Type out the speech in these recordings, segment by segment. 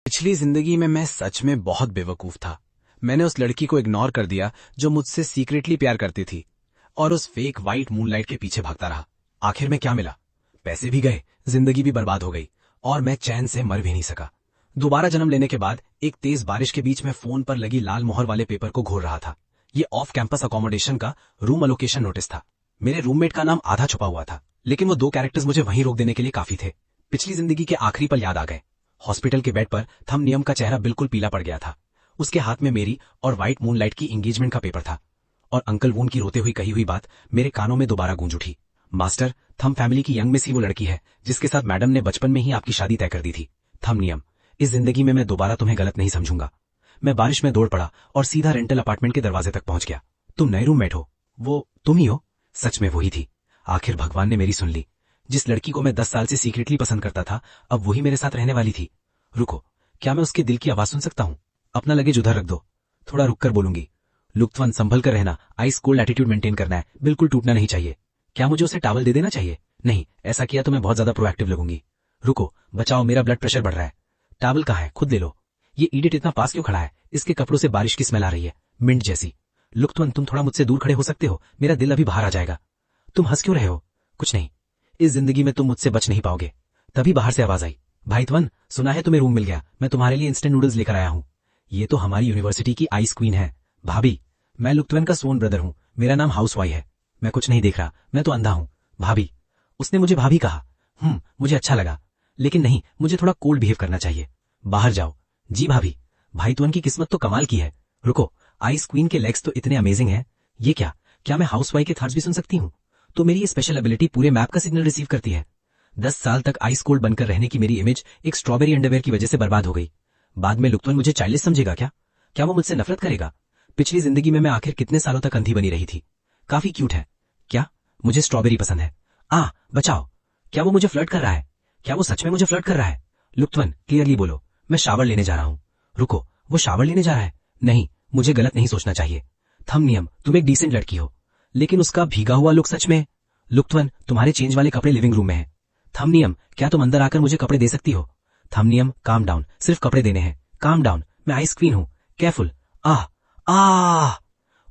पिछली जिंदगी में मैं सच में बहुत बेवकूफ था। मैंने उस लड़की को इग्नोर कर दिया जो मुझसे सीक्रेटली प्यार करती थी और उस फेक वाइट मूनलाइट के पीछे भागता रहा। आखिर में क्या मिला? पैसे भी गए, जिंदगी भी बर्बाद हो गई और मैं चैन से मर भी नहीं सका। दोबारा जन्म लेने के बाद एक तेज बारिश के बीच में फोन पर लगी लाल मोहर वाले पेपर को घोर रहा था। ये ऑफ कैंपस अकोमोडेशन का रूम अलोकेशन नोटिस था। मेरे रूममेट का नाम आधा छुपा हुआ था, लेकिन वो 2 कैरेक्टर्स मुझे वहीं रोक देने के लिए काफी थे। पिछली जिंदगी के आखिरी पल याद आ गए। हॉस्पिटल के बेड पर थम नियम का चेहरा बिल्कुल पीला पड़ गया था। उसके हाथ में मेरी और व्हाइट मूनलाइट की एंगेजमेंट का पेपर था और अंकल वून की रोते हुई कही हुई बात मेरे कानों में दोबारा गूंज उठी। मास्टर, थम फैमिली की यंग मिस ही वो लड़की है जिसके साथ मैडम ने बचपन में ही आपकी शादी तय कर दी थी। थम नियम, इस जिंदगी में मैं दोबारा तुम्हें गलत नहीं समझूंगा। मैं बारिश में दौड़ पड़ा और सीधा रेंटल अपार्टमेंट के दरवाजे तक पहुंच गया। तुम नए रूममेट हो? वो तुम ही हो? सच में वही थी। आखिर भगवान ने मेरी सुन ली। जिस लड़की को मैं 10 साल से सीक्रेटली पसंद करता था, अब वही मेरे साथ रहने वाली थी। रुको, क्या मैं उसके दिल की आवाज सुन सकता हूँ? अपना लगेज उधर रख दो, थोड़ा रुक कर बोलूंगी। लुत्फन, संभल कर रहना, आइस कोल्ड एटीट्यूड मेंटेन करना है, बिल्कुल टूटना नहीं चाहिए। क्या मुझे उसे टॉवल दे देना चाहिए? नहीं, ऐसा किया तो मैं बहुत ज्यादा प्रोएक्टिव लगूंगी। रुको, बचाओ, मेरा ब्लड प्रेशर बढ़ रहा है। टॉवल कहाँ है? खुद ले लो। ये इडियट इतना पास क्यों खड़ा है? इसके कपड़ों से बारिश की स्मेल आ रही है, मिंट जैसी। लुत्फन, तुम थोड़ा मुझसे दूर खड़े हो सकते हो? मेरा दिल अभी बाहर आ जाएगा। तुम हंस क्यों रहे हो? कुछ नहीं, इस जिंदगी में तुम मुझसे बच नहीं पाओगे। तभी बाहर से आवाज आई, भाई त्वन, सुना है तुम्हें रूम मिल गया? मैं तुम्हारे लिए इंस्टेंट नूडल्स लेकर आया हूँ। ये तो हमारी यूनिवर्सिटी की आइस क्वीन है। भाभी, मैं लुत्वन का सोन ब्रदर हूँ, मेरा नाम हाउस वाई है। मैं कुछ नहीं देख रहा, मैं तो अंधा हूँ। भाभी, उसने मुझे भाभी कहा। मुझे अच्छा लगा, लेकिन नहीं, मुझे थोड़ा कोल्ड बिहेव करना चाहिए। बाहर जाओ। जी भाभी। भाई त्वन की किस्मत तो कमाल की है। रुको, आइस क्वीन के लेग्स तो इतने अमेजिंग हैं। ये क्या मैं हाउस वाई के थॉट्स भी सुन सकती हूँ? तो मेरी ये स्पेशल एबिलिटी पूरे मैप का सिग्नल रिसीव करती है। 10 साल तक आइस कोल्ड बनकर रहने की मेरी इमेज एक स्ट्रॉबेरी अंडरवेयर की वजह से बर्बाद हो गई। बाद में लुत्फन मुझे चाइल्डिश समझेगा क्या वो मुझसे नफरत करेगा? पिछली जिंदगी में मैं आखिर कितने सालों तक अंधी बनी रही थी? काफी क्यूट है। क्या मुझे स्ट्रॉबेरी पसंद है? बचाओ, क्या वो मुझे फ्लर्ट कर रहा है? क्या वो सच में मुझे फ्लर्ट कर रहा है? लुत्फन, क्लियरली बोलो, मैं शावर लेने जा रहा हूँ। रुको, वो शावर लेने जा रहा है? नहीं, मुझे गलत नहीं सोचना चाहिए। थम नियम, तुम एक डिसेंट लड़की हो, लेकिन उसका भीगा हुआ लुक सच में। लुत्फन, तुम्हारे चेंज वाले कपड़े लिविंग रूम में हैं। थम नियम, क्या तुम अंदर आकर मुझे कपड़े दे सकती हो? थम नियम, काम डाउन, सिर्फ कपड़े देने हैं। काम डाउन, मैं आइस क्वीन हूँ, केयरफुल।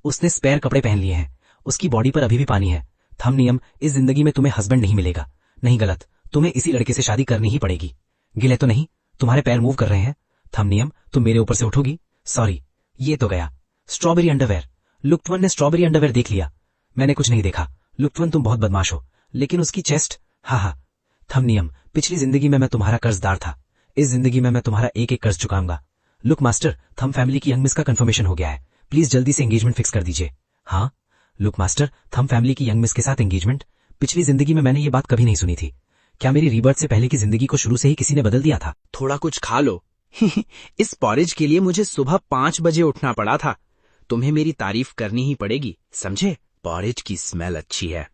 उसने स्पेयर कपड़े पहन लिए हैं, उसकी बॉडी पर अभी भी पानी है। थम नियम, इस जिंदगी में तुम्हें हस्बैंड नहीं मिलेगा। नहीं, गलत, तुम्हें इसी लड़के से शादी करनी ही पड़ेगी। गिले तो नहीं? तुम्हारे पैर मूव कर रहे हैं। थम नियम, तुम मेरे ऊपर से उठोगी? सॉरी, ये तो गया। Strawberry underwear. लुत्फन ने स्ट्रॉबेरी अंडरवेयर देख लिया। मैंने कुछ नहीं देखा। लुत्फन, तुम बहुत बदमाश हो, लेकिन उसकी चेस्ट। हाँ। थम नियम, पिछली जिंदगी में मैं तुम्हारा कर्जदार था, इस जिंदगी में मैं तुम्हारा एक एक कर्ज चुकाऊंगा। लुक मास्टर, थम फैमिली की यंग मिस का कंफर्मेशन हो गया है, प्लीज जल्दी से एंगेजमेंट फिक्स कर दीजिए। हाँ? लुक मास्टर, थम फैमिली की यंग मिस के साथ एंगेजमेंट? पिछली जिंदगी में मैंने ये बात कभी नहीं सुनी थी। क्या मेरी रीबर्थ से पहले की जिंदगी को शुरू से ही किसी ने बदल दिया था? थोड़ा कुछ खा लो। इस पॉरेज के लिए मुझे सुबह 5 बजे उठना पड़ा था। तुम्हें मेरी तारीफ करनी ही पड़ेगी, समझे? पॉरेज की स्मेल अच्छी है।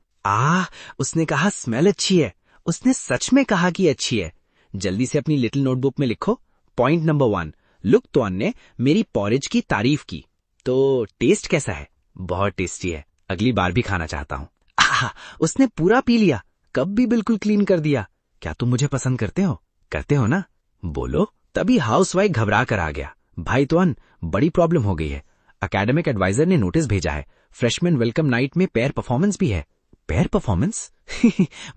उसने कहा स्मेल अच्छी है। उसने सच में कहा कि अच्छी है। जल्दी से अपनी लिटिल नोटबुक में लिखो। पॉइंट नंबर 1, लुत्फन ने मेरी पॉरेज की तारीफ की। तो टेस्ट कैसा है? बहुत टेस्टी है, अगली बार भी खाना चाहता हूँ। उसने पूरा पी लिया, कप भी बिल्कुल क्लीन कर दिया। क्या तुम मुझे पसंद करते हो? करते हो ना? बोलो। तभी हाउसवाइफ घबरा कर आ गया। भाई त्वन, बड़ी प्रॉब्लम हो गई है। एकेडमिक एडवाइजर ने नोटिस भेजा है, फ्रेशमैन वेलकम नाइट में पेयर परफॉर्मेंस भी है। Pair performance?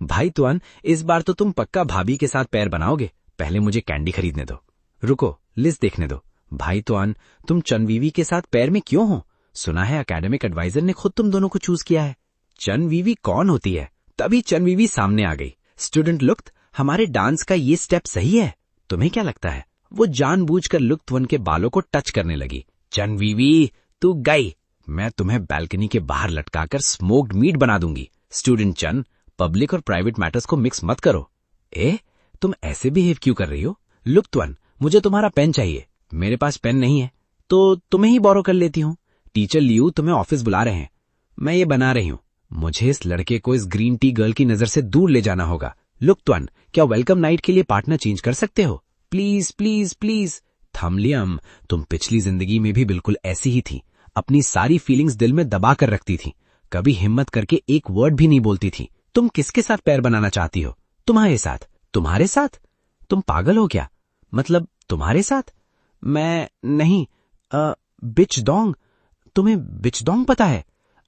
भाई त्वन, इस बार तो तुम पक्का भाभी के साथ पेयर बनाओगे। पहले मुझे कैंडी खरीदने दो। रुको, लिस्ट देखने दो। भाई त्वन, तुम चनवीवी के साथ पेयर में क्यों हो? सुना है एकेडमिक एडवाइजर ने खुद तुम दोनों को चूज किया है। चनवीवी कौन होती है? तभी चनवीवी सामने आ गई। स्टूडेंट लुक्त, हमारे डांस का ये स्टेप सही है? तुम्हें क्या लगता है? वो जानबूझकर लुत्फन के बालों को टच करने लगी। चनवीवी, तू गई। मैं तुम्हें बालकनी के बाहर लटकाकर स्मोक्ड मीट बना दूंगी। स्टूडेंट चन, पब्लिक और प्राइवेट मैटर्स को मिक्स मत करो। तुम ऐसे बिहेव क्यों कर रही हो? लुत्फन, मुझे तुम्हारा पेन चाहिए। मेरे पास पेन नहीं है, तो तुम्हें ही बोरो कर लेती हूँ। टीचर लियू तुम्हें ऑफिस बुला रहे हैं। मैं ये बना रही हूँ। मुझे इस लड़के को इस ग्रीन टी गर्ल की नजर से दूर ले जाना होगा। लुत्फन, क्या वेलकम नाइट के लिए पार्टनर चेंज कर सकते हो? Please please please. थम नियम, तुम पिछली जिंदगी में भी बिल्कुल ऐसी ही थी। अपनी सारी फीलिंग्स दिल में दबा कर रखती थी, कभी हिम्मत करके एक वर्ड भी नहीं बोलती थी। तुम किसके साथ पैर बनाना चाहती हो? तुम्हारे साथ? तुम्हारे साथ? तुम पागल हो क्या? मतलब तुम्हारे साथ? मैं नहीं। बिचडोंग? तुम्हें बिचडोंग पता है?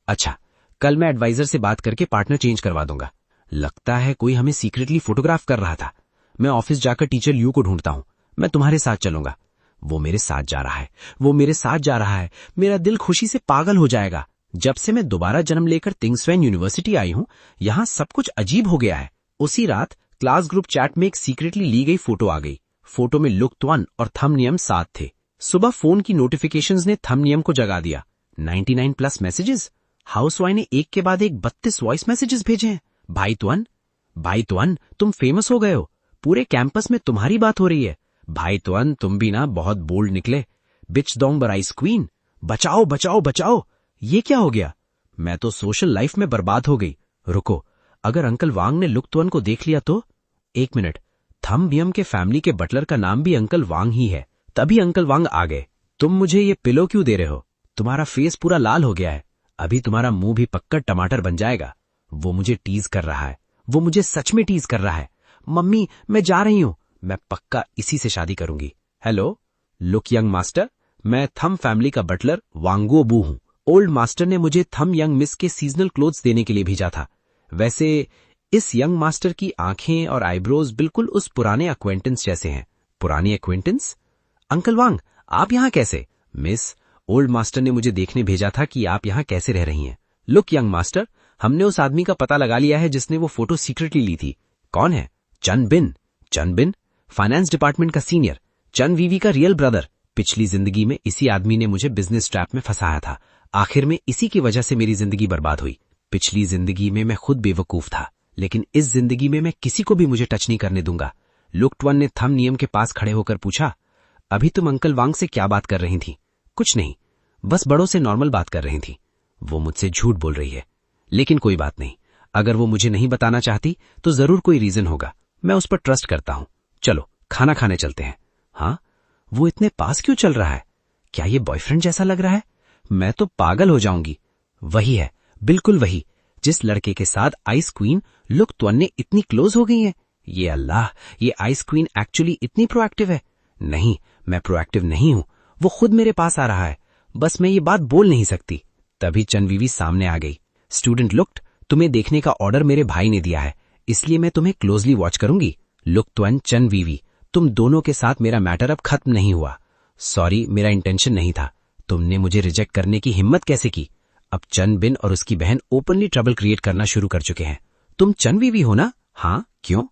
अच्छा, कल मैं एडवाइजर से बात करके पार्टनर चेंज करवा दूंगा। लगता है कोई हमें सीक्रेटली फोटोग्राफ कर रहा था। मैं ऑफिस जाकर टीचर ल्यू को ढूंढता हूं। मैं तुम्हारे साथ चलूंगा। वो मेरे साथ जा रहा है, वो मेरे साथ जा रहा है। मेरा दिल खुशी से पागल हो जाएगा। जब से मैं दोबारा जन्म लेकर तिंग्सुएन यूनिवर्सिटी आई हूं, यहां सब कुछ अजीब हो गया है। उसी रात क्लास ग्रुप चैट में एक सीक्रेटली ली गई फोटो आ गई। फोटो में लुक त्वन और थंबनियम साथ थे। सुबह फोन की नोटिफिकेशंस ने थंबनियम को जगा दिया। 99 प्लस मैसेजेस। हाउसवाइफ ने एक के बाद एक 32 वॉइस मैसेजेस भेजे हैं। भाई त्वन, तुम फेमस हो गए हो। पूरे कैंपस में तुम्हारी बात हो रही है। भाई त्वन, तुम भी ना बहुत बोल्ड निकले। बिचडोंग बराइस क्वीन, बचाओ बचाओ बचाओ। ये क्या हो गया? मैं तो सोशल लाइफ में बर्बाद हो गई। रुको, अगर अंकल वांग ने लुक त्वन को देख लिया तो? एक मिनट, थंबनियम के फैमिली के बटलर का नाम भी अंकल वांग ही है। तभी अंकल वांग आ गए। तुम मुझे ये पिलो क्यों दे रहे हो? तुम्हारा फेस पूरा लाल हो गया है। अभी तुम्हारा मुंह भी पक्का टमाटर बन जाएगा। वो मुझे टीज कर रहा है। वो मुझे सच में टीज कर रहा है। मम्मी, मैं जा रही हूं। मैं पक्का इसी से शादी करूंगी। हेलो लुक यंग मास्टर, मैं थम फैमिली का बटलर वांगो बू हूं। ओल्ड मास्टर ने मुझे थम यंग मिस के सीजनल क्लोथ्स देने के लिए भेजा था। वैसे इस यंग मास्टर की आंखें और आईब्रोज बिल्कुल उस पुराने अक्वेंटेंस जैसे हैं। पुरानी अक्वेंटेंस? अंकल वांग, आप यहां कैसे? मिस, ओल्ड मास्टर ने मुझे देखने भेजा था कि आप यहां कैसे रह रही हैं। लुक यंग मास्टर, हमने उस आदमी का पता लगा लिया है जिसने वो फोटो सीक्रेटली ली थी। कौन है? चन बिन, फाइनेंस डिपार्टमेंट का सीनियर, चन वीवी का रियल ब्रदर। पिछली जिंदगी में इसी आदमी ने मुझे बिजनेस ट्रैप में फंसाया था। आखिर में इसी की वजह से मेरी जिंदगी बर्बाद हुई। पिछली जिंदगी में मैं खुद बेवकूफ था, लेकिन इस जिंदगी में मैं किसी को भी मुझे टच नहीं करने दूंगा। लुक ट्वन ने थंबनियम के पास खड़े होकर पूछा, अभी तुम अंकल वांग से क्या बात कर रही थी? कुछ नहीं, बस बड़ों से नॉर्मल बात कर रही थी। वो मुझसे झूठ बोल रही है, लेकिन कोई बात नहीं। अगर वो मुझे नहीं बताना चाहती तो जरूर कोई रीजन होगा। मैं उस पर ट्रस्ट करता हूं। चलो खाना खाने चलते हैं। हाँ, वो इतने पास क्यों चल रहा है? क्या ये बॉयफ्रेंड जैसा लग रहा है? मैं तो पागल हो जाऊंगी। वही है, बिल्कुल वही, जिस लड़के के साथ आइस क्वीन लुक त्वन ने इतनी क्लोज हो गई है। ये अल्लाह, ये आइस क्वीन एक्चुअली इतनी प्रोएक्टिव है? नहीं, मैं प्रोएक्टिव नहीं हूं। वो खुद मेरे पास आ रहा है, बस मैं ये बात बोल नहीं सकती। तभी चनवीवी सामने आ गई। स्टूडेंट लुक्ड, तुम्हें देखने का ऑर्डर मेरे भाई ने दिया है, इसलिए मैं तुम्हें क्लोजली वॉच करूंगी। लुक त्वन, चनवीवी, तुम दोनों के साथ मेरा मैटर अब खत्म नहीं हुआ। सॉरी, मेरा इंटेंशन नहीं था। तुमने मुझे रिजेक्ट करने की हिम्मत कैसे की? अब चन बिन और उसकी बहन ओपनली ट्रबल क्रिएट करना शुरू कर चुके हैं। तुम चनवीवी हो ना? हाँ, क्यों?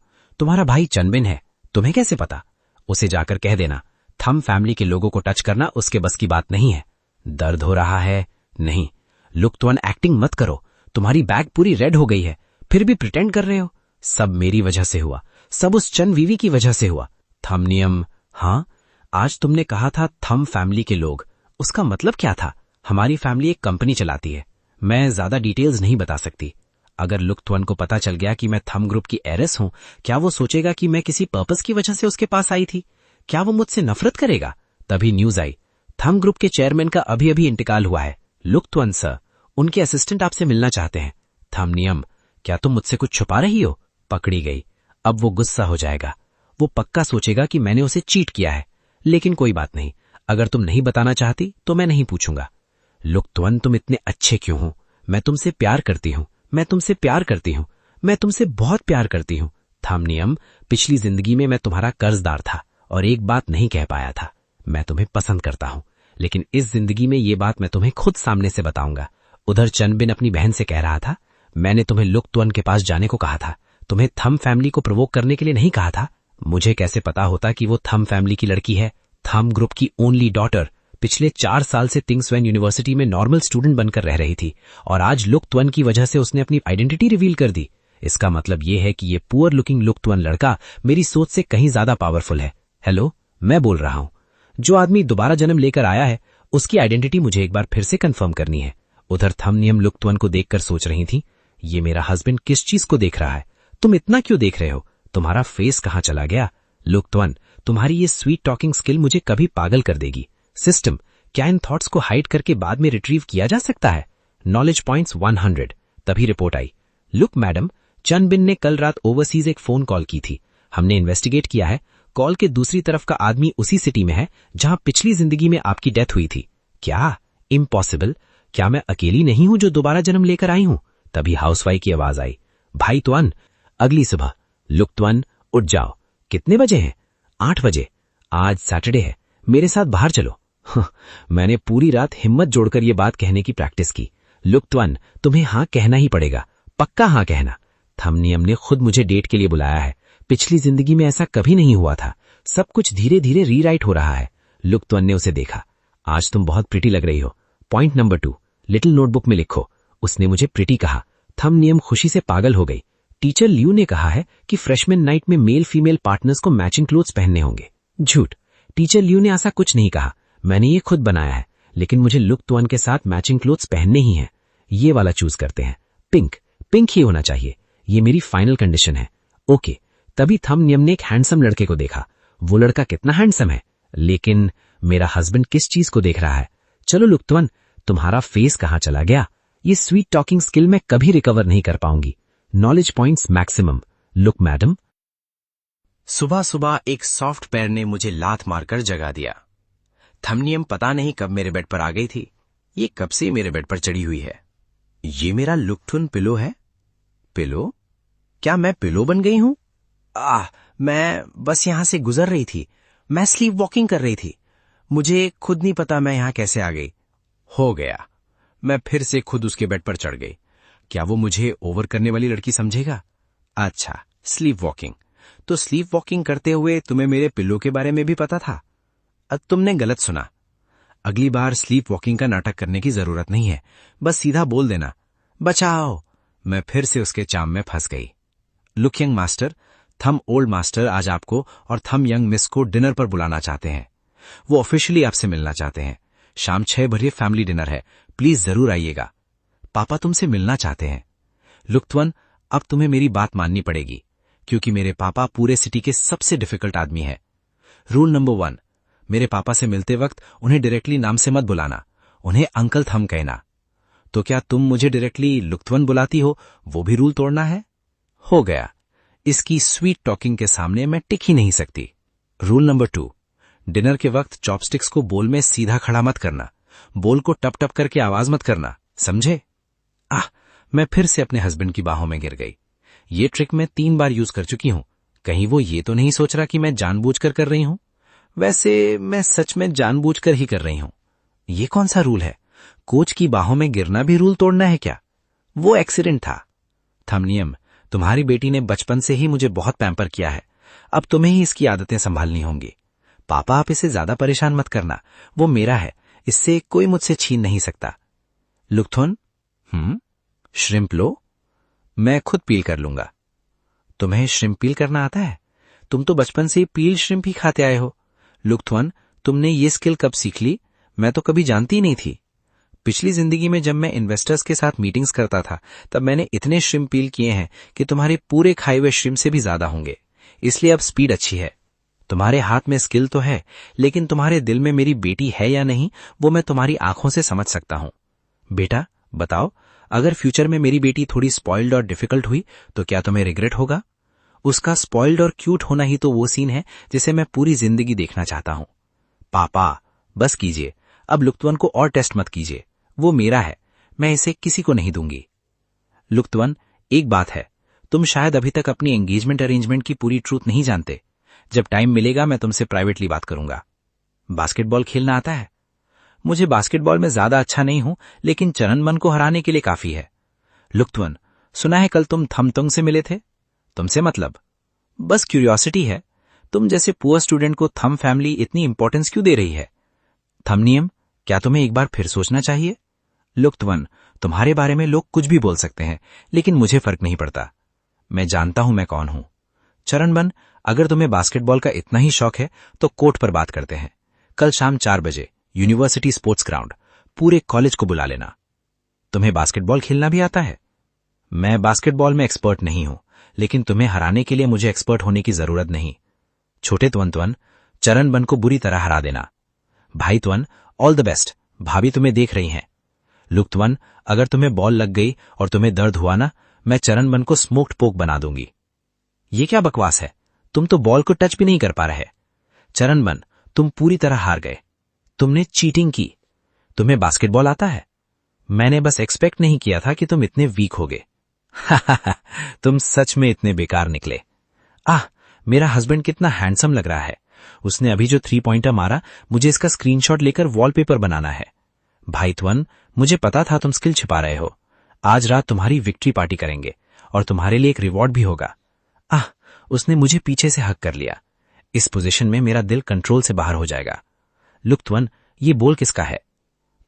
तुम्हारा भाई चनबिन है। तुम्हें कैसे पता? उसे जाकर कह देना। थम फैमिली के लोगों को टच करना उसके बस की बात नहीं है। दर्द हो रहा है? नहीं। लुक त्वन, एक्टिंग मत करो। तुम्हारी बैग पूरी रेड हो गई है, फिर भी प्रिटेंड कर रहे हो। सब मेरी वजह से हुआ, सब उस चनवीवी की वजह से हुआ। थंबनियम, हाँ, आज तुमने कहा था थम फैमिली के लोग, उसका मतलब क्या था? हमारी फैमिली एक कंपनी चलाती है। मैं ज्यादा डिटेल्स नहीं बता सकती। अगर लुक त्वन को पता चल गया कि मैं थम ग्रुप की एरेस हूं, क्या वो सोचेगा कि मैं किसी पर्पस की वजह से उसके पास आई थी? क्या वो मुझसे नफरत करेगा? तभी न्यूज आई, थम ग्रुप के चेयरमैन का अभी अभी इंतकाल हुआ है। लुक त्वन सर, उनके असिस्टेंट आपसे मिलना चाहते हैं। थंबनियम, क्या तुम मुझसे कुछ छुपा रही हो? पकड़ी गई। अब वो गुस्सा हो जाएगा। वो पक्का सोचेगा कि मैंने उसे चीट किया है। लेकिन कोई बात नहीं, अगर तुम नहीं बताना चाहती तो मैं नहीं पूछूंगा। लुक त्वन, तुम इतने अच्छे क्यों हो? मैं तुमसे प्यार करती हूं, मैं तुमसे प्यार करती हूं, मैं तुमसे बहुत प्यार करती हूं। थंबनियम, पिछली जिंदगी में मैं तुम्हारा कर्जदार था और एक बात नहीं कह पाया था। मैं तुम्हें पसंद करता हूं, लेकिन इस जिंदगी में ये बात मैं तुम्हें खुद सामने से बताऊंगा। उधर चनबिन अपनी बहन से कह रहा था, मैंने तुम्हें लुक त्वन के पास जाने को कहा था, तुम्हें थम फैमिली को प्रोवोक करने के लिए नहीं कहा था। मुझे कैसे पता होता कि वो थम फैमिली की लड़की है? थम ग्रुप की ओनली डॉटर पिछले 4 साल से तिंग्सुएन यूनिवर्सिटी में नॉर्मल स्टूडेंट बनकर रह रही थी, और आज लुक त्वन की वजह से उसने अपनी आइडेंटिटी रिवील कर दी। इसका मतलब ये है कि ये पुअर लुकिंग लुक त्वन लड़का मेरी सोच से कहीं ज्यादा पावरफुल है। हेलो, मैं बोल रहा हूं। जो आदमी दोबारा जन्म लेकर आया है, उसकी आइडेंटिटी मुझे एक बार फिर से कंफर्म करनी है। उधर थंबनियम लुक त्वन को देखकर सोच रही थी, ये मेरा हस्बैंड किस चीज को देख रहा है? तुम इतना क्यों देख रहे हो? तुम्हारा फेस कहां चला गया? लुक त्वन, तुम्हारी ये स्वीट टॉकिंग स्किल मुझे कभी पागल कर देगी। सिस्टम, क्या इन थॉट्स को हाइड करके बाद में रिट्रीव किया जा सकता है? Knowledge points 100। तभी रिपोर्ट आई, लुक मैडम, चनबिन ने कल रात ओवरसीज एक फोन कॉल की थी। हमने इन्वेस्टिगेट किया है। कॉल के दूसरी तरफ का आदमी उसी सिटी में है जहां पिछली जिंदगी में आपकी डेथ हुई थी। क्या? इम्पॉसिबल। क्या मैं अकेली नहीं हूं जो दोबारा जन्म लेकर आई हूं? तभी हाउसवाइफ की आवाज आई, भाई त्वन, अगली सुबह। लुक त्वन, उठ जाओ। कितने बजे हैं? 8 बजे। आज सैटरडे है, मेरे साथ बाहर चलो। मैंने पूरी रात हिम्मत जोड़कर ये बात कहने की प्रैक्टिस की। लुक त्वन, तुम्हें हाँ कहना ही पड़ेगा, पक्का हाँ कहना। थमनियम ने खुद मुझे डेट के लिए बुलाया है। पिछली जिंदगी में ऐसा कभी नहीं हुआ था। सब कुछ धीरे धीरे रीराइट हो रहा है। लुक त्वन ने उसे देखा। आज तुम बहुत प्रिटी लग रही हो। पॉइंट नंबर 2, लिटिल नोटबुक में लिखो। उसने मुझे प्रिटी कहा। थमनियम खुशी से पागल हो गई। टीचर लियू ने कहा है कि फ्रेशमैन नाइट में मेल फीमेल पार्टनर्स को मैचिंग क्लोथ्स पहनने होंगे। झूठ, टीचर लियू ने ऐसा कुछ नहीं कहा। मैंने ये खुद बनाया है, लेकिन मुझे लुक त्वन के साथ मैचिंग क्लोथ्स पहनने ही हैं। ये वाला चूज करते हैं। पिंक, पिंक ही होना चाहिए। ये मेरी फाइनल कंडीशन है। ओके। तभी थमनियम ने एक हैंडसम लड़के को देखा। वो लड़का कितना हैंडसम है, लेकिन मेरा हस्बैंड किस चीज को देख रहा है? चलो लुक त्वन, तुम्हारा फेस कहां चला गया? ये स्वीट टॉकिंग स्किल मैं कभी रिकवर नहीं कर पाऊंगी। Knowledge points maximum. Look madam. सुबह सुबह एक सॉफ्ट पैर ने मुझे लात मारकर जगा दिया। थमनियम पता नहीं कब मेरे बेड पर आ गई थी। ये कब से मेरे बेड पर चढ़ी हुई है। ये मेरा लुकथुन पिलो है। पिलो? क्या मैं पिलो बन गई हूं? मैं बस यहां से गुजर रही थी। मैं स्लीप वॉकिंग कर रही थी। मुझे खुद नहीं पता मैं यहां कैसे आ गई। हो गया, मैं फिर से खुद उसके बेड पर चढ़ गई। क्या वो मुझे ओवर करने वाली लड़की समझेगा? अच्छा, स्लीप वॉकिंग। तो स्लीप वॉकिंग करते हुए तुम्हें मेरे पिल्लो के बारे में भी पता था? तुमने गलत सुना। अगली बार स्लीप वॉकिंग का नाटक करने की जरूरत नहीं है। बस सीधा बोल देना, बचाओ। मैं फिर से उसके चाम में फंस गई। लुक यंग मास्टर, थम ओल्ड मास्टर आज आपको और थम यंग मिस को डिनर पर बुलाना चाहते हैं। वो ऑफिशियली आपसे मिलना चाहते हैं। शाम 6 बजे फैमिली डिनर है, प्लीज जरूर आइएगा। पापा तुमसे मिलना चाहते हैं। लुक त्वन, अब तुम्हें मेरी बात माननी पड़ेगी, क्योंकि मेरे पापा पूरे सिटी के सबसे डिफिकल्ट आदमी है। रूल नंबर 1, मेरे पापा से मिलते वक्त उन्हें डायरेक्टली नाम से मत बुलाना, उन्हें अंकल थम कहना। तो क्या तुम मुझे डायरेक्टली लुकत्वन बुलाती हो, वो भी रूल तोड़ना है? हो गया, इसकी स्वीट टॉकिंग के सामने मैं टिक ही नहीं सकती। रूल नंबर 2, डिनर के वक्त चॉपस्टिक्स को बोल में सीधा खड़ा मत करना। बोल को टप टप करके आवाज मत करना, समझे? मैं फिर से अपने हस्बैंड की बाहों में गिर गई। ये ट्रिक मैं 3 बार यूज कर चुकी हूं। कहीं वो ये तो नहीं सोच रहा कि मैं जानबूझकर कर रही हूं? वैसे मैं सच में जानबूझकर ही कर रही हूं। ये कौन सा रूल है? कोच की बाहों में गिरना भी रूल तोड़ना है क्या? वो एक्सीडेंट था। थमनियम, तुम्हारी बेटी ने बचपन से ही मुझे बहुत पैम्पर किया है। अब तुम्हें ही इसकी आदतें संभालनी होंगी। पापा, आप इसे ज्यादा परेशान मत करना, वो मेरा है, इससे कोई मुझसे छीन नहीं सकता। लुकथुन, श्रिम्प लो, मैं खुद पील कर लूंगा। तुम्हें श्रिम्प पील करना आता है? तुम तो बचपन से ही पील श्रिम्प ही खाते आए हो। लुकथुन, तुमने ये स्किल कब सीख ली? मैं तो कभी जानती ही नहीं थी। पिछली जिंदगी में जब मैं इन्वेस्टर्स के साथ मीटिंग्स करता था, तब मैंने इतने श्रिम्प पील किए हैं कि तुम्हारे पूरे खाए हुए श्रिम्प से भी ज्यादा होंगे। इसलिए अब स्पीड अच्छी है। तुम्हारे हाथ में स्किल तो है, लेकिन तुम्हारे दिल में मेरी बेटी है या नहीं, वो मैं तुम्हारी आंखों से समझ सकता हूं। बेटा बताओ, अगर फ्यूचर में मेरी बेटी थोड़ी स्पॉइल्ड और डिफिकल्ट हुई तो क्या तुम्हें रिग्रेट होगा? उसका स्पॉइल्ड और क्यूट होना ही तो वो सीन है जिसे मैं पूरी जिंदगी देखना चाहता हूं। पापा, बस कीजिए, अब लुकत्वन को और टेस्ट मत कीजिए। वो मेरा है, मैं इसे किसी को नहीं दूंगी। लुकत्वन, एक बात है, तुम शायद अभी तक अपनी एंगेजमेंट अरेंजमेंट की पूरी ट्रूथ नहीं जानते। जब टाइम मिलेगा मैं तुमसे प्राइवेटली बात करूंगा। बास्केटबॉल खेलना आता है? मुझे बास्केटबॉल में ज्यादा अच्छा नहीं हूं, लेकिन चरणमन को हराने के लिए काफी है। लुकत्वन, सुना है कल तुम थमतुंग से मिले थे। तुमसे मतलब? बस क्यूरियोसिटी है, तुम जैसे पुअर स्टूडेंट को थम फैमिली इतनी इंपॉर्टेंस क्यों दे रही है? थमनियम, क्या तुम्हें एक बार फिर सोचना चाहिए? लुकत्वन, तुम्हारे बारे में लोग कुछ भी बोल सकते हैं, लेकिन मुझे फर्क नहीं पड़ता। मैं जानता हूं मैं कौन हूं। चरणबन, अगर तुम्हें बास्केटबॉल का इतना ही शौक है तो कोर्ट पर बात करते हैं। कल शाम 4 बजे यूनिवर्सिटी स्पोर्ट्स ग्राउंड, पूरे कॉलेज को बुला लेना। तुम्हें बास्केटबॉल खेलना भी आता है? मैं बास्केटबॉल में एक्सपर्ट नहीं हूं, लेकिन तुम्हें हराने के लिए मुझे एक्सपर्ट होने की जरूरत नहीं। छोटे त्वन, चरणबन को बुरी तरह हरा देना। भाई त्वन, ऑल द बेस्ट, भाभी तुम्हें देख रही हैं। लुकत्वन, अगर तुम्हें बॉल लग गई और तुम्हें दर्द हुआ ना, मैं चरणबन को स्मोक्ड पोक बना दूंगी। ये क्या बकवास है? तुम तो बॉल को टच भी नहीं कर पा रहे। चरणबन, तुम पूरी तरह हार गए। तुमने चीटिंग की। तुम्हें बास्केटबॉल आता है? मैंने बस एक्सपेक्ट नहीं किया था कि तुम इतने वीक होगे। तुम सच में इतने बेकार निकले। आह, मेरा हस्बैंड कितना हैंडसम लग रहा है। उसने अभी जो 3 पॉइंटर मारा, मुझे इसका स्क्रीनशॉट लेकर वॉलपेपर बनाना है। भाई त्वन, मुझे पता था तुम स्किल छिपा रहे हो। आज रात तुम्हारी विक्ट्री पार्टी करेंगे और तुम्हारे लिए एक रिवॉर्ड भी होगा। आह, उसने मुझे पीछे से हक कर लिया। इस पोजीशन में मेरा दिल कंट्रोल से बाहर हो जाएगा। लुक त्वन, ये बोल किसका है?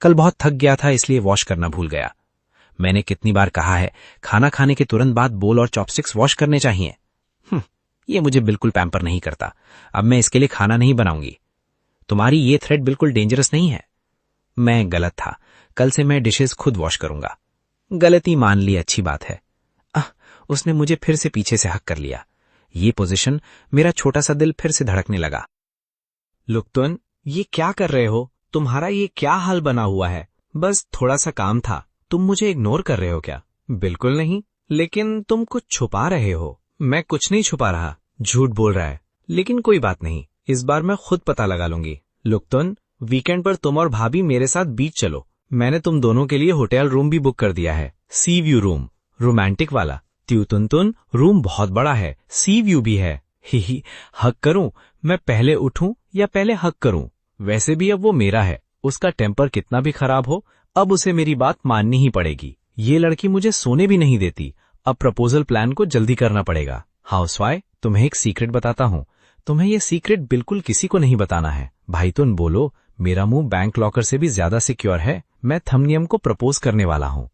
कल बहुत थक गया था इसलिए वॉश करना भूल गया। मैंने कितनी बार कहा है, खाना खाने के तुरंत बाद बोल और चॉपस्टिक्स वॉश करने चाहिए। ये मुझे बिल्कुल पैम्पर नहीं करता। अब मैं इसके लिए खाना नहीं बनाऊंगी। तुम्हारी ये थ्रेड बिल्कुल डेंजरस नहीं है। मैं गलत था। कल से मैं डिशेस खुद वॉश करूंगा। गलती मान ली, अच्छी बात है। उसने मुझे फिर से पीछे से हक कर लिया। ये पोजीशन, मेरा छोटा सा दिल फिर से धड़कने लगा। लुक्तुन, ये क्या कर रहे हो? तुम्हारा ये क्या हाल बना हुआ है? बस थोड़ा सा काम था। तुम मुझे इग्नोर कर रहे हो क्या? बिल्कुल नहीं, लेकिन तुम कुछ छुपा रहे हो। मैं कुछ नहीं छुपा रहा। झूठ बोल रहा है। लेकिन कोई बात नहीं, इस बार मैं खुद पता लगा लूंगी। लुक्तुन, वीकेंड पर तुम और भाभी मेरे साथ बीच चलो। मैंने तुम दोनों के लिए होटल रूम भी बुक कर दिया है। सी व्यू रूम, रोमांटिक वाला। त्यूतुनतुन, रूम बहुत बड़ा है, सी व्यू भी है। ही, हक करूं? मैं पहले उठूं या पहले हक करूं? वैसे भी अब वो मेरा है। उसका टेम्पर कितना भी खराब हो, अब उसे मेरी बात माननी ही पड़ेगी। ये लड़की मुझे सोने भी नहीं देती। अब प्रपोजल प्लान को जल्दी करना पड़ेगा। हाउसवाइफ, तुम्हें एक सीक्रेट बताता हूँ। तुम्हें ये सीक्रेट बिल्कुल किसी को नहीं बताना है। भाई तुम बोलो, मेरा मुंह बैंक लॉकर से भी ज्यादा सिक्योर है। मैं थमनियम को प्रपोज करने वाला हूँ।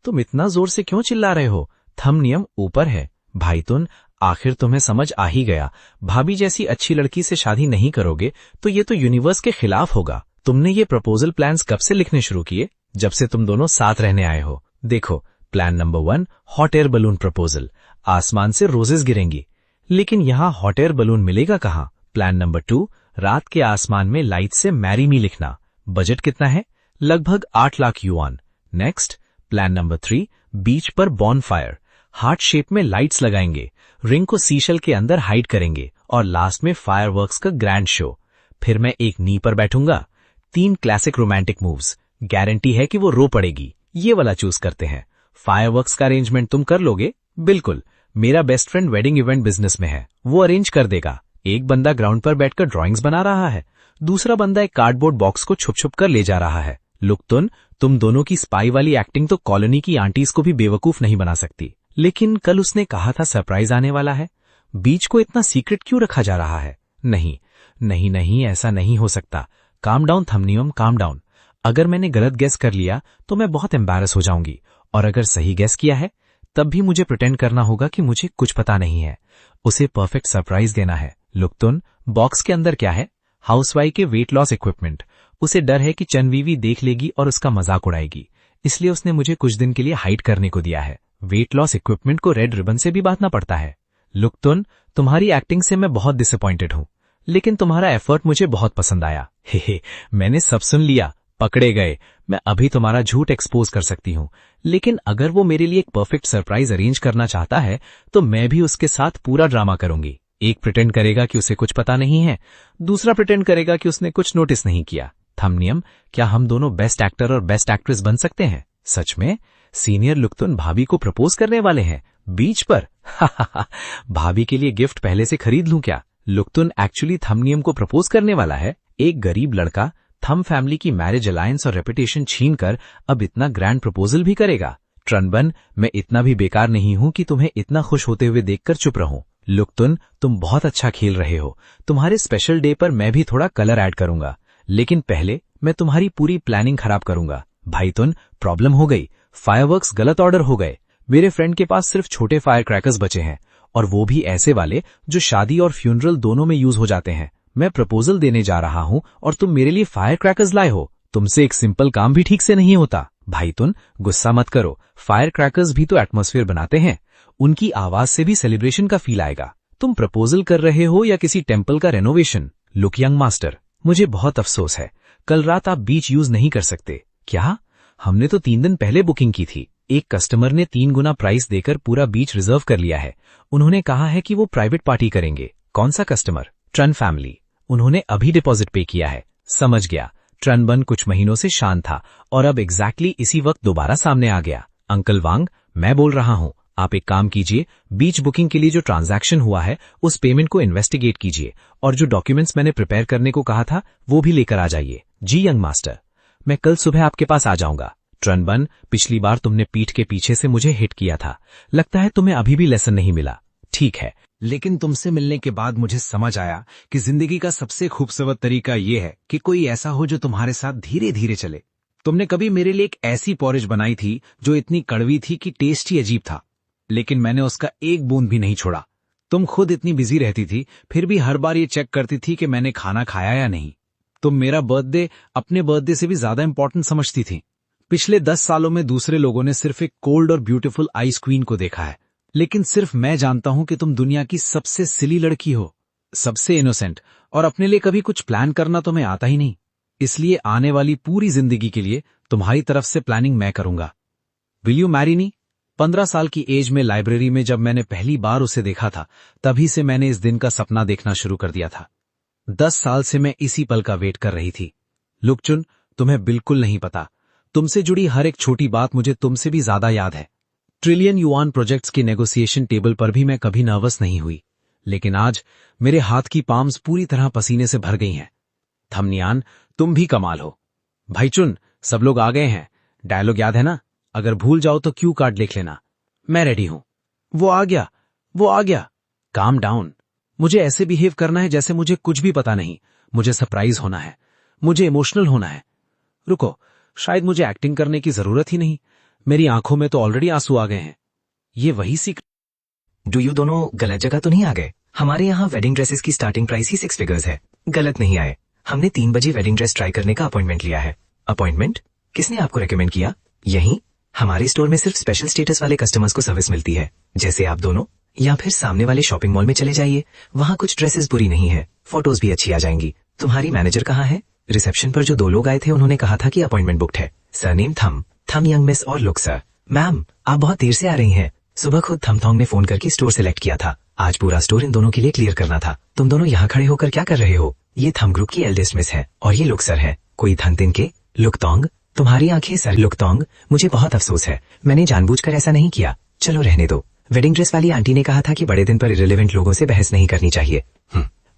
तुम इतना जोर से क्यों चिल्ला रहे हो? थमनियम ऊपर है। भाई तुम, आखिर तुम्हें समझ आ ही गया। भाभी जैसी अच्छी लड़की से शादी नहीं करोगे तो ये तो यूनिवर्स के खिलाफ होगा। तुमने ये प्रपोजल प्लान्स कब से लिखने शुरू किए? जब से तुम दोनों साथ रहने आए हो। देखो, plan number 1, hot air balloon proposal. आसमान से रोजेस गिरेंगी। लेकिन यहाँ हॉट एयर बलून मिलेगा कहाँ? प्लान नंबर 2, रात के आसमान में लाइट से मैरी मी लिखना। बजट कितना है? लगभग 8 lakh yuan. Next, plan number 3, बीच पर बॉनफायर। हार्ट शेप में लाइट्स लगाएंगे, रिंग को सीशल के अंदर हाइड करेंगे और लास्ट में फायरवर्क्स का ग्रैंड शो। फिर मैं एक नी पर बैठूंगा। 3 क्लासिक रोमांटिक मूव्स, गारंटी है कि वो रो पड़ेगी। ये वाला चूज करते हैं। फायरवर्क्स का अरेंजमेंट तुम कर लोगे? बिल्कुल, मेरा best friend wedding event business में है, वो अरेंज कर देगा। एक बंदा ग्राउंड पर बैठकर ड्राइंग्स बना रहा है, दूसरा बंदा एक कार्डबोर्ड बॉक्स को छुप छुप कर ले जा रहा है। लुक्तुन, तुम दोनों की स्पाई वाली एक्टिंग तो कॉलोनी की आंटीज को भी बेवकूफ नहीं बना सकती। लेकिन कल उसने कहा था सरप्राइज आने वाला है। बीच को इतना सीक्रेट क्यों रखा जा रहा है? नहीं नहीं नहीं, ऐसा नहीं हो सकता। Calm down थमनियम, calm down. अगर मैंने गलत गेस कर लिया तो मैं बहुत एम्बैरस हो जाऊंगी, और अगर सही गेस किया है तब भी मुझे प्रिटेंड करना होगा कि मुझे कुछ पता नहीं है। उसे परफेक्ट सरप्राइज देना है। लुक्तुन, बॉक्स के अंदर क्या है? हाउसवाइफ के वेट लॉस इक्विपमेंट। उसे डर है कि चनवीवी देख लेगी और उसका मजाक उड़ाएगी, इसलिए उसने मुझे कुछ दिन के लिए हाइड करने को दिया है। वेट लॉस इक्विपमेंट को रेड रिबन से भी बांधना पड़ता है। लुक्तुन, तुम्हारी एक्टिंग से मैं बहुत डिसअपॉइंटेड हूं, लेकिन तुम्हारा एफर्ट मुझे बहुत पसंद आया। हे, मैंने सब सुन लिया। पकड़े गए। मैं अभी तुम्हारा झूठ एक्सपोज कर सकती हूँ, लेकिन अगर वो मेरे लिए एक परफेक्ट सरप्राइज अरेंज करना चाहता है तो मैं भी उसके साथ पूरा ड्रामा करूंगी। एक प्रिटेंड करेगा कि उसे कुछ पता नहीं है, दूसरा प्रिटेंड करेगा कि उसने कुछ नोटिस नहीं किया। थमनियम, क्या हम दोनों बेस्ट एक्टर और बेस्ट एक्ट्रेस बन सकते हैं? सच में? सीनियर लुक्तुन भाभी को प्रपोज करने वाले हैं बीच पर? भाभी के लिए गिफ्ट पहले से खरीद लूं क्या? लुक्तुन एक्चुअली थमनियम को प्रपोज करने वाला है। एक गरीब लड़का थम फैमिली की मैरिज अलायंस और रेपुटेशन छीनकर अब इतना ग्रैंड प्रपोजल भी करेगा। ट्रनबन, मैं इतना भी बेकार नहीं हूं कि तुम्हें इतना खुश होते हुए देखकर चुप रहूं। लुक्तुन, तुम बहुत अच्छा खेल रहे हो। तुम्हारे स्पेशल डे पर मैं भी थोड़ा कलर ऐड करूंगा, लेकिन पहले मैं तुम्हारी पूरी प्लानिंग खराब करूंगा। भाई तुन, प्रॉब्लम हो गई। फायरवर्क्स गलत ऑर्डर हो गए। मेरे फ्रेंड के पास सिर्फ छोटे फायर क्रैकर्स बचे हैं, और वो भी ऐसे वाले जो शादी और फ्यूनरल दोनों में यूज हो जाते हैं। मैं प्रपोजल देने जा रहा हूं और तुम मेरे लिए फायर क्रैकर्स लाए हो। तुमसे एक सिंपल काम भी ठीक से नहीं होता। भाई तुन, गुस्सा मत करो। फायर क्रैकर्स भी तो एटमॉस्फेयर बनाते हैं, उनकी आवाज से भी सेलिब्रेशन का फील आएगा। तुम प्रपोजल कर रहे हो या किसी टेम्पल का रेनोवेशन? लुक यंग मास्टर, मुझे बहुत अफसोस है, कल रात आप बीच यूज नहीं कर सकते। क्या? हमने तो 3 दिन पहले बुकिंग की थी। एक कस्टमर ने 3 गुना प्राइस देकर पूरा बीच रिजर्व कर लिया है। उन्होंने कहा है कि वो प्राइवेट पार्टी करेंगे। कौन सा कस्टमर? Turn family. उन्होंने अभी डिपॉजिट पे किया है। समझ गया। ट्रनबन कुछ महीनों से शांत था और अब एग्जैक्टली इसी वक्त दोबारा सामने आ गया। अंकल वांग, मैं बोल रहा हूं, आप एक काम कीजिए, बीच बुकिंग के लिए जो ट्रांजैक्शन हुआ है उस पेमेंट को इन्वेस्टिगेट कीजिए और जो डॉक्यूमेंट्स मैंने प्रिपेयर करने को कहा था वो भी लेकर आ जाइए। जी यंग मास्टर, मैं कल सुबह आपके पास आ जाऊंगा। ट्रनबन, पिछली बार तुमने पीठ के पीछे से मुझे हिट किया था, लगता है तुम्हें अभी भी लेसन नहीं मिला। ठीक है, लेकिन तुमसे मिलने के बाद मुझे समझ आया कि जिंदगी का सबसे खूबसूरत तरीका यह है कि कोई ऐसा हो जो तुम्हारे साथ धीरे धीरे चले। तुमने कभी मेरे लिए एक ऐसी पॉरेज बनाई थी जो इतनी कड़वी थी कि टेस्ट ही अजीब था, लेकिन मैंने उसका एक बूंद भी नहीं छोड़ा। तुम खुद इतनी बिजी रहती थी, फिर भी हर बार ये चेक करती थी कि मैंने खाना खाया या नहीं। तुम मेरा बर्थडे अपने बर्थडे से भी ज्यादा इंपॉर्टेंट समझती थी। पिछले 10 सालों में दूसरे लोगों ने सिर्फ एक कोल्ड और ब्यूटीफुल आइस क्वीन को देखा है, लेकिन सिर्फ मैं जानता हूं कि तुम दुनिया की सबसे सिली लड़की हो, सबसे इनोसेंट, और अपने लिए कभी कुछ प्लान करना तुम्हें आता ही नहीं। इसलिए आने वाली पूरी जिंदगी के लिए तुम्हारी तरफ से प्लानिंग मैं करूंगा। Will you marry me? 15 साल की एज में लाइब्रेरी में जब मैंने पहली बार उसे देखा था, तभी से मैंने इस दिन का सपना देखना शुरू कर दिया था। 10 साल से मैं इसी पल का वेट कर रही थी। लुकचुन, तुम्हें बिल्कुल नहीं पता, तुमसे जुड़ी हर एक छोटी बात मुझे तुमसे भी ज्यादा याद है। ट्रिलियन युआन प्रोजेक्ट्स की नेगोशिएशन टेबल पर भी मैं कभी नर्वस नहीं हुई, लेकिन आज मेरे हाथ की पाम्स पूरी तरह पसीने से भर गई हैं। थमनियान, तुम भी कमाल हो। भाईचुन, सब लोग आ गए हैं। डायलॉग याद है ना? अगर भूल जाओ तो क्यू कार्ड लिख लेना। मैं रेडी हूं। वो आ गया, वो आ गया। Calm down. मुझे ऐसे बिहेव करना है जैसे मुझे कुछ भी पता नहीं। मुझे सरप्राइज होना है, मुझे इमोशनल होना है। रुको, शायद मुझे एक्टिंग करने की जरूरत ही नहीं, मेरी आंखों में तो ऑलरेडी आंसू आ गए हैं। ये वही सीक्रेट। डू यू दोनों गलत जगह तो नहीं आ गए? हमारे यहाँ वेडिंग ड्रेसेस की स्टार्टिंग प्राइस ही 6 फिगर्स है। गलत नहीं आए। हमने 3 बजे वेडिंग ड्रेस ट्राई करने का अपॉइंटमेंट लिया है। अपॉइंटमेंट? किसने आपको रेकमेंड किया? यही हमारे स्टोर में सिर्फ स्पेशल स्टेटस वाले कस्टमर्स को सर्विस मिलती है, जैसे आप दोनों। या फिर सामने वाले शॉपिंग मॉल में चले जाइए, वहाँ कुछ ड्रेसेस बुरी नहीं है, फोटोज भी अच्छी आ जाएंगी। तुम्हारी मैनेजर कहाँ है? रिसेप्शन पर जो 2 लोग आए थे उन्होंने कहा था कि अपॉइंटमेंट बुक्ड है। सरनेम थम यंग मिस और लुक सर। मैम, आप बहुत देर से आ रही हैं। सुबह खुद थमथोंग ने फोन करके स्टोर सेलेक्ट किया था। आज पूरा स्टोर इन दोनों के लिए क्लियर करना था। तुम दोनों यहाँ खड़े होकर क्या कर रहे हो? ये थम ग्रुप की एल्डेस्ट मिस है और ये लुक सर है। कोई थनतिन के? लुकतोंग, तुम्हारी आंखें सर। लुकतोंग, मुझे बहुत अफसोस है, मैंने जानबूझकर ऐसा नहीं किया। चलो रहने दो। वेडिंग ड्रेस वाली आंटी ने कहा था कि बड़े दिन पर इरेलेवेंट लोगों से बहस नहीं करनी चाहिए।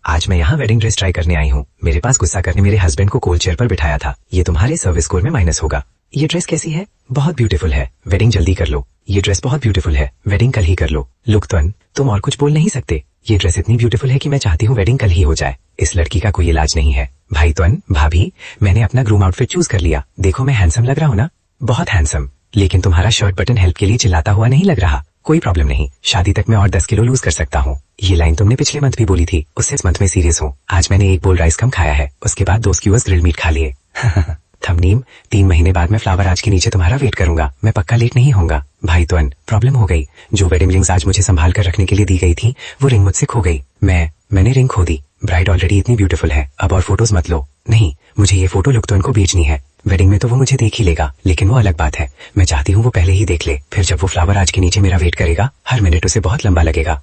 आज मैं यहाँ वेडिंग ड्रेस ट्राई करने आई हूँ। मेरे पास गुस्सा करने मेरे हस्बैंड को कोल्ड चेयर पर बिठाया था। ये तुम्हारे सर्विस स्कोर में माइनस होगा। ये ड्रेस कैसी है? बहुत ब्यूटीफुल है। वेडिंग जल्दी कर लो। ये ड्रेस बहुत ब्यूटीफुल है। वेडिंग कल ही कर लो। लुकतन, तुम और कुछ बोल नहीं सकते। ये ड्रेस इतनी ब्यूटीफुल है कि मैं चाहती हूँ वेडिंग कल ही हो जाए। इस लड़की का कोई इलाज नहीं है। भाई त्वन, भाभी, मैंने अपना ग्रूम आउटफिट चूज कर लिया। देखो मैं हैंडसम लग रहा हूँ ना? बहुत हैंडसम। लेकिन तुम्हारा शर्ट बटन हेल्प के लिए चिल्लाता हुआ नहीं लग रहा। कोई प्रॉब्लम नहीं, शादी तक मैं और 10 किलो लूज कर सकता हूँ। ये लाइन तुमने पिछले मंथ भी बोली थी, उससे इस मंथ में सीरियस हूँ। आज मैंने 1 बोल राइस कम खाया है, उसके बाद 2 स्क्यूअर्स ग्रिल्ड मीट खा लिए। थमनीम, 3 महीने बाद मैं फ्लावर आज के नीचे तुम्हारा वेट करूंगा। मैं पक्का लेट नहीं होऊंगा। भाई त्वन, प्रॉब्लम हो गई। जो वेडिंग रिंग्स आज मुझे संभाल कर रखने के लिए दी गई थी, वो रिंग मुझसे खो गई। मैंने रिंग खो दी। ब्राइड ऑलरेडी इतनी ब्यूटीफुल है, अब और फोटोज मत लो। नहीं, मुझे ये फोटो लुकतोन को बेचनी है। वेडिंग में तो वो मुझे देख ही लेगा, लेकिन वो अलग बात है। मैं चाहती हूँ वो पहले ही देख ले, फिर जब वो फ्लावर आज के नीचे मेरा वेट करेगा, हर मिनट उसे बहुत लंबा लगेगा।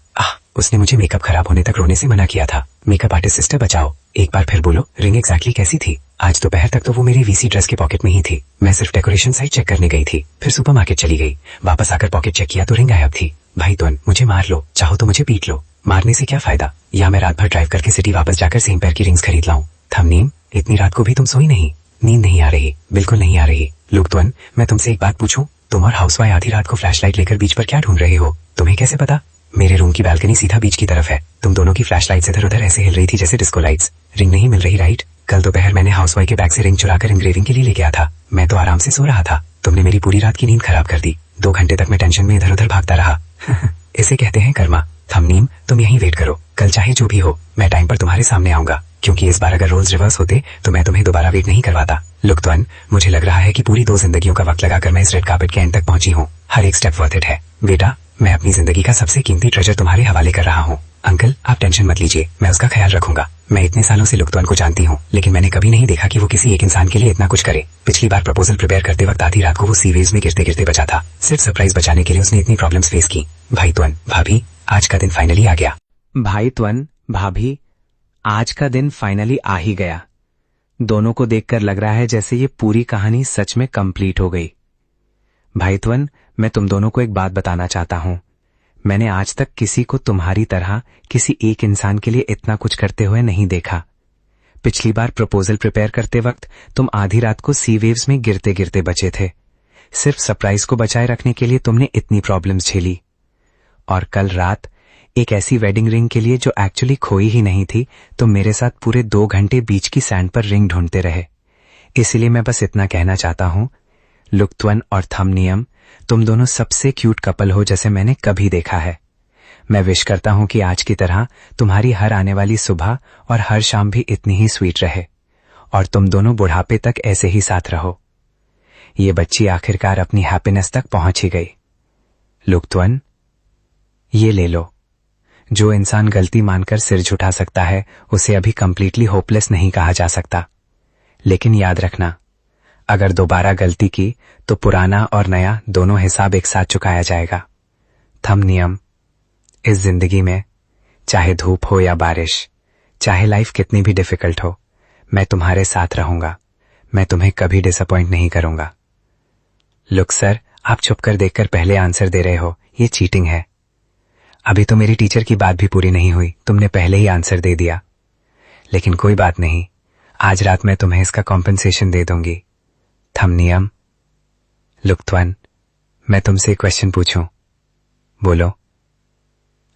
उसने मुझे मेकअप खराब होने तक रोने से मना किया था। मेकअप आर्टिस्ट सिस्टर बचाओ, एक बार फिर बोलो, रिंग एग्जैक्टली कैसी थी? आज दोपहर तक तो वो मेरी वीसी ड्रेस के पॉकेट में ही थी। मैं सिर्फ डेकोरेशन साइट चेक करने गई थी, फिर सुपरमार्केट चली गई। वापस आकर पॉकेट चेक किया तो रिंग गायब थी। भाई त्वन, मुझे मार लो, चाहो तो मुझे पीट लो। मारने से क्या फायदा? या मैं रात भर ड्राइव करके सिटी वापस जाकर सेम पैर की रिंग्स खरीद लाऊं। थमनीम, इतनी रात को भी तुम सोई नहीं? नींद नहीं आ रही? बिल्कुल नहीं आ रही। लुकतवन, मैं तुमसे एक बात पूछूं? तुम और हाउसवाइफ आधी रात को फ्लैशलाइट लेकर बीच पर क्या ढूंढ रहे हो? तुम्हें कैसे पता? मेरे रूम की बालकनी सीधा बीच की तरफ है। तुम दोनों की फ्लैशलाइट्स इधर उधर ऐसे हिल रही थी जैसे डिस्को लाइट्स। रिंग नहीं मिल रही, राइट? कल दोपहर मैंने हाउसवाइफ के बैग से रिंग चुराकर एंग्रेविंग के लिए लेके आया था। मैं तो आराम से सो रहा था, तुमने मेरी पूरी रात की नींद खराब कर दी। 2 घंटे तक मैं टेंशन में इधर उधर भागता रहा। इसे कहते हैं कर्मा। थमनीम, तुम यहीं वेट करो, कल चाहे जो भी हो मैं टाइम पर तुम्हारे सामने आऊंगा, क्योंकि इस बार अगर रोल्स रिवर्स होते तो मैं तुम्हें दोबारा वेट नहीं करवाता। लुकतवन, मुझे लग रहा है कि पूरी 2 जिंदगियों का वक्त लगाकर मैं इस रेड कार्पेट के एंड तक पहुंची हूँ। हर एक स्टेप वर्थ इट है। बेटा, मैं अपनी जिंदगी का सबसे कीमती ट्रेजर तुम्हारे हवाले कर रहा हूँ। अंकल, आप टेंशन मत लीजिए, मैं उसका ख्याल रखूंगा। मैं इतने सालों से लुक्तवन को जानती हूँ, लेकिन मैंने कभी नहीं देखा कि वो किसी एक इंसान के लिए इतना कुछ करे। पिछली बार प्रपोजल प्रिपेयर करते वक्त आधी रात को वो सी वेव्स में गिरते गिरते बचा था। सिर्फ सरप्राइज बचाने के लिए उसने इतनी प्रॉब्लम्स फेस की। भाई त्वन, भाभी, आज का दिन फाइनली आ गया। भाई त्वन, भाभी, आज का दिन फाइनली आ ही गया। दोनों को देखकर लग रहा है जैसे ये पूरी कहानी सच में कंप्लीट हो गई। भाई त्वन, मैं तुम दोनों को एक बात बताना चाहता हूं। मैंने आज तक किसी को तुम्हारी तरह किसी एक इंसान के लिए इतना कुछ करते हुए नहीं देखा। पिछली बार प्रपोजल प्रिपेयर करते वक्त तुम आधी रात को सी वेव्स में गिरते गिरते बचे थे। सिर्फ सरप्राइज को बचाए रखने के लिए तुमने इतनी प्रॉब्लम्स झेली। और कल रात एक ऐसी वेडिंग रिंग के लिए जो एक्चुअली खोई ही नहीं थी, तुम मेरे साथ पूरे 2 घंटे बीच की सैंड पर रिंग ढूंढते रहे। इसलिए मैं बस इतना कहना चाहता हूं, लुक्तवन और थमनियम, तुम दोनों सबसे क्यूट कपल हो जैसे मैंने कभी देखा है। मैं विश करता हूं कि आज की तरह तुम्हारी हर आने वाली सुबह और हर शाम भी इतनी ही स्वीट रहे और तुम दोनों बुढ़ापे तक ऐसे ही साथ रहो। ये बच्ची आखिरकार अपनी हैप्पीनेस तक पहुंच ही गई। लुक्तवन, ये ले लो। जो इंसान गलती मानकर सिर झुका सकता है, उसे अभी कंप्लीटली होपलेस नहीं कहा जा सकता। लेकिन याद रखना, अगर दोबारा गलती की तो पुराना और नया दोनों हिसाब एक साथ चुकाया जाएगा। थमनियम, इस जिंदगी में चाहे धूप हो या बारिश, चाहे लाइफ कितनी भी डिफिकल्ट हो, मैं तुम्हारे साथ रहूंगा। मैं तुम्हें कभी डिसअपॉइंट नहीं करूंगा। लुक सर, आप छुप कर देखकर पहले आंसर दे रहे हो, ये चीटिंग है। अभी तो मेरी टीचर की बात भी पूरी नहीं हुई, तुमने पहले ही आंसर दे दिया। लेकिन कोई बात नहीं, आज रात मैं तुम्हें इसका कॉम्पेंसेशन दे दूंगी। थमनियम, लुक्तवन, मैं तुमसे एक क्वेश्चन पूछूं? बोलो।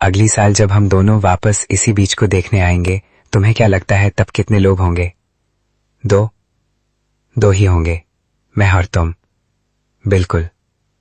अगली साल जब हम दोनों वापस इसी बीच को देखने आएंगे, तुम्हें क्या लगता है तब कितने लोग होंगे? 2 ही होंगे, मैं और तुम। बिल्कुल।